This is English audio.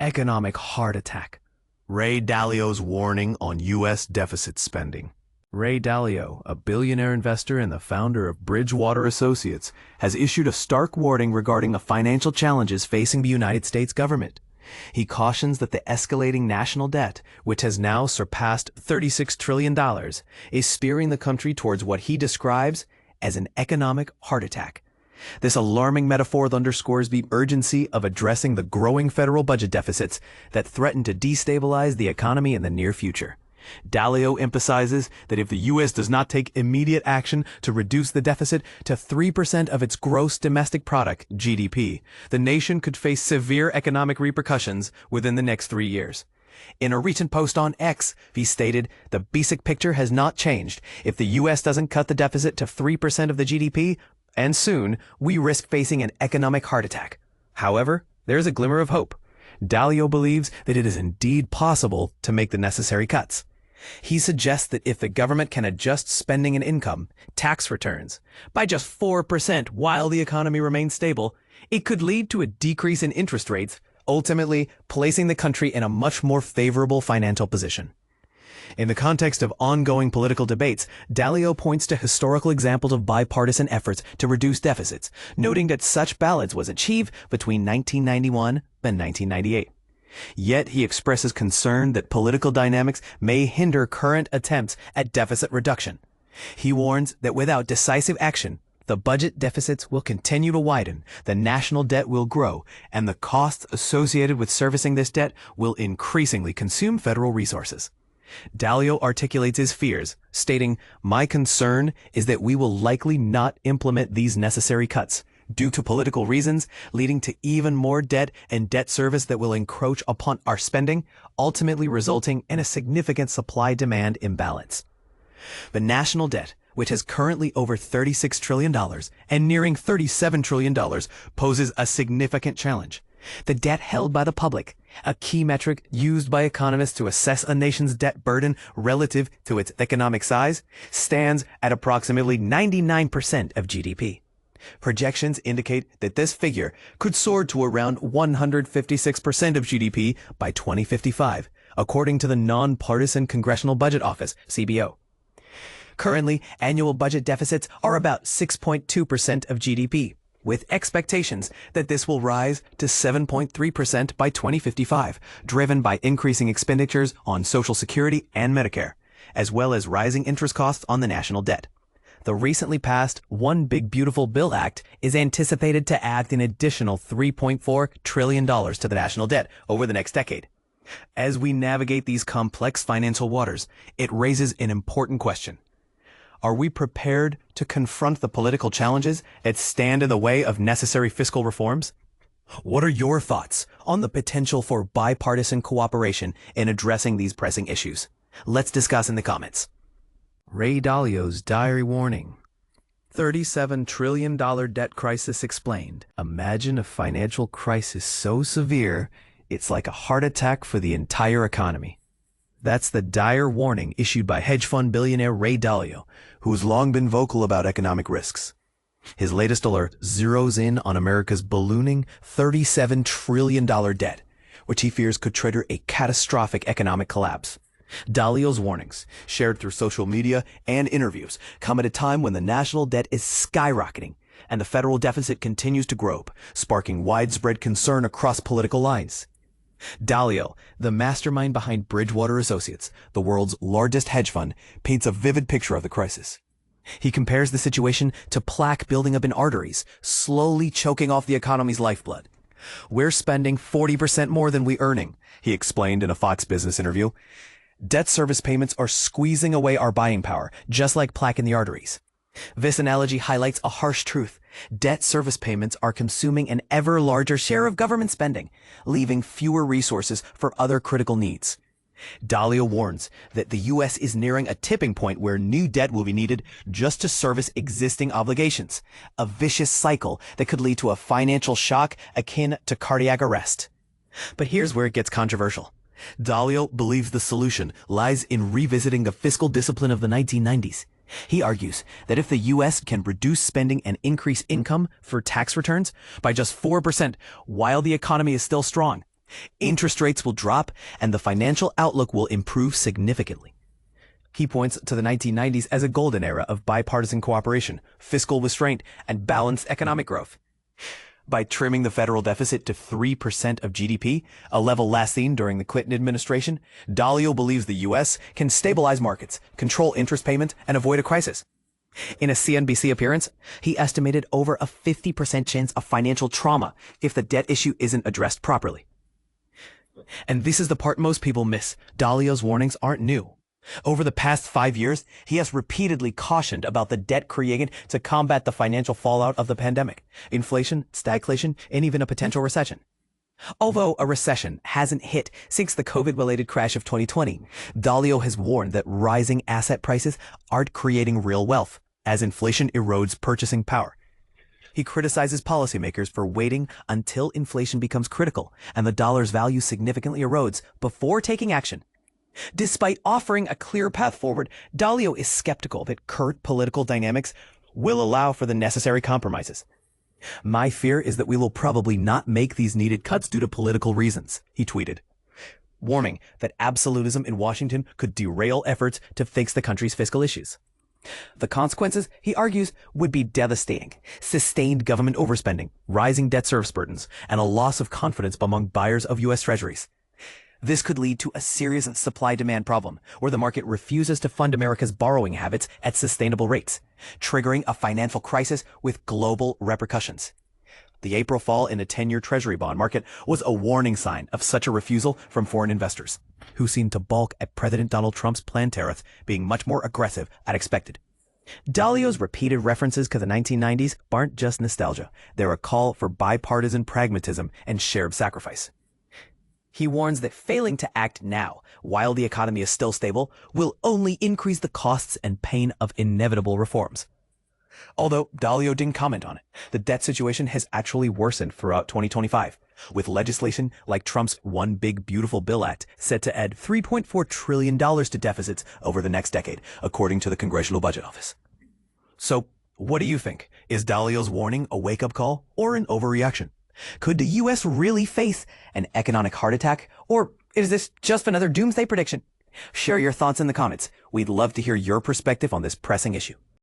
Economic heart attack. Ray Dalio's warning on U.S. deficit spending. Ray Dalio, a billionaire investor and the founder of Bridgewater Associates, has issued a stark warning regarding the financial challenges facing the United States government. He cautions that the escalating national debt, which has now surpassed $36 trillion, is steering the country towards what he describes as an economic heart attack. This alarming metaphor underscores the urgency of addressing the growing federal budget deficits that threaten to destabilize the economy in the near future. Dalio emphasizes that if the U.S. does not take immediate action to reduce the deficit to 3% of its gross domestic product, GDP, the nation could face severe economic repercussions within the next 3 years. In a recent post on X, he stated, "The basic picture has not changed. If the U.S. doesn't cut the deficit to 3% of the GDP, and soon, we risk facing an economic heart attack." However, there's a glimmer of hope. Dalio believes that it is indeed possible to make the necessary cuts. He suggests that if the government can adjust spending and income, tax returns, by just 4% while the economy remains stable, it could lead to a decrease in interest rates, ultimately placing the country in a much more favorable financial position. In the context of ongoing political debates, Dalio points to historical examples of bipartisan efforts to reduce deficits, noting that such balance was achieved between 1991 and 1998. Yet he expresses concern that political dynamics may hinder current attempts at deficit reduction. He warns that without decisive action, the budget deficits will continue to widen, the national debt will grow, and the costs associated with servicing this debt will increasingly consume federal resources. Dalio articulates his fears, stating, "My concern is that we will likely not implement these necessary cuts due to political reasons, leading to even more debt and debt service that will encroach upon our spending, ultimately resulting in a significant supply-demand imbalance." The national debt, which is currently over $36 trillion and nearing $37 trillion, poses a significant challenge. The debt held by the public, a key metric used by economists to assess a nation's debt burden relative to its economic size, stands at approximately 99% of GDP. Projections indicate that this figure could soar to around 156% of GDP by 2055, according to the Nonpartisan Congressional Budget Office, CBO. Currently, annual budget deficits are about 6.2% of GDP, with expectations that this will rise to 7.3% by 2055, driven by increasing expenditures on Social Security and Medicare, as well as rising interest costs on the national debt. The recently passed One Big Beautiful Bill Act is anticipated to add an additional $3.4 trillion to the national debt over the next decade. As we navigate these complex financial waters, it raises an important question. Are we prepared to confront the political challenges that stand in the way of necessary fiscal reforms? What are your thoughts on the potential for bipartisan cooperation in addressing these pressing issues? Let's discuss in the comments. Ray Dalio's diary warning. $37 trillion debt crisis explained. Imagine a financial crisis so severe, it's like a heart attack for the entire economy. That's the dire warning issued by hedge fund billionaire Ray Dalio, who has long been vocal about economic risks. His latest alert zeroes in on America's ballooning $37 trillion debt, which he fears could trigger a catastrophic economic collapse. Dalio's warnings, shared through social media and interviews, come at a time when the national debt is skyrocketing and the federal deficit continues to grow, sparking widespread concern across political lines. Dalio, the mastermind behind Bridgewater Associates, the world's largest hedge fund, paints a vivid picture of the crisis. He compares the situation to plaque building up in arteries, slowly choking off the economy's lifeblood. "We're spending 40% more than we're earning," he explained in a Fox Business interview. "Debt service payments are squeezing away our buying power, just like plaque in the arteries." This analogy highlights a harsh truth. Debt service payments are consuming an ever larger share of government spending, leaving fewer resources for other critical needs. Dalio warns that the U.S. is nearing a tipping point where new debt will be needed just to service existing obligations, a vicious cycle that could lead to a financial shock akin to cardiac arrest. But here's where it gets controversial. Dalio believes the solution lies in revisiting the fiscal discipline of the 1990s. He argues that if the U.S. can reduce spending and increase income for tax returns by just 4% while the economy is still strong, Interest rates will drop and the financial outlook will improve significantly. He points to the 1990s as a golden era of bipartisan cooperation, fiscal restraint, and balanced economic growth. By trimming the federal deficit to 3% of GDP, a level last seen during the Clinton administration, Dalio believes the U.S. can stabilize markets, control interest payments, and avoid a crisis. In a CNBC appearance, he estimated over a 50% chance of financial trauma if the debt issue isn't addressed properly. And this is the part most people miss. Dalio's warnings aren't new. Over the past 5 years, he has repeatedly cautioned about the debt created to combat the financial fallout of the pandemic, inflation, stagflation, and even a potential recession. Although a recession hasn't hit since the COVID-related crash of 2020, Dalio has warned that rising asset prices aren't creating real wealth, as inflation erodes purchasing power. He criticizes policymakers for waiting until inflation becomes critical and the dollar's value significantly erodes before taking action. Despite offering a clear path forward, Dalio is skeptical that current political dynamics will allow for the necessary compromises. "My fear is that we will probably not make these needed cuts due to political reasons," he tweeted, warning that absolutism in Washington could derail efforts to fix the country's fiscal issues. The consequences, he argues, would be devastating: sustained government overspending, rising debt service burdens, and a loss of confidence among buyers of U.S. treasuries. This could lead to a serious supply-demand problem, where the market refuses to fund America's borrowing habits at sustainable rates, triggering a financial crisis with global repercussions. The April fall in the 10-year Treasury bond market was a warning sign of such a refusal from foreign investors, who seemed to balk at President Donald Trump's planned tariffs being much more aggressive than expected. Dalio's repeated references to the 1990s aren't just nostalgia. They're a call for bipartisan pragmatism and shared sacrifice. He warns that failing to act now, while the economy is still stable, will only increase the costs and pain of inevitable reforms. Although Dalio didn't comment on it, the debt situation has actually worsened throughout 2025, with legislation like Trump's One Big Beautiful Bill Act set to add $3.4 trillion to deficits over the next decade, according to the Congressional Budget Office. So, what do you think? Is Dalio's warning a wake-up call or an overreaction? Could the U.S. really face an economic heart attack, or is this just another doomsday prediction? Share your thoughts in the comments. We'd love to hear your perspective on this pressing issue.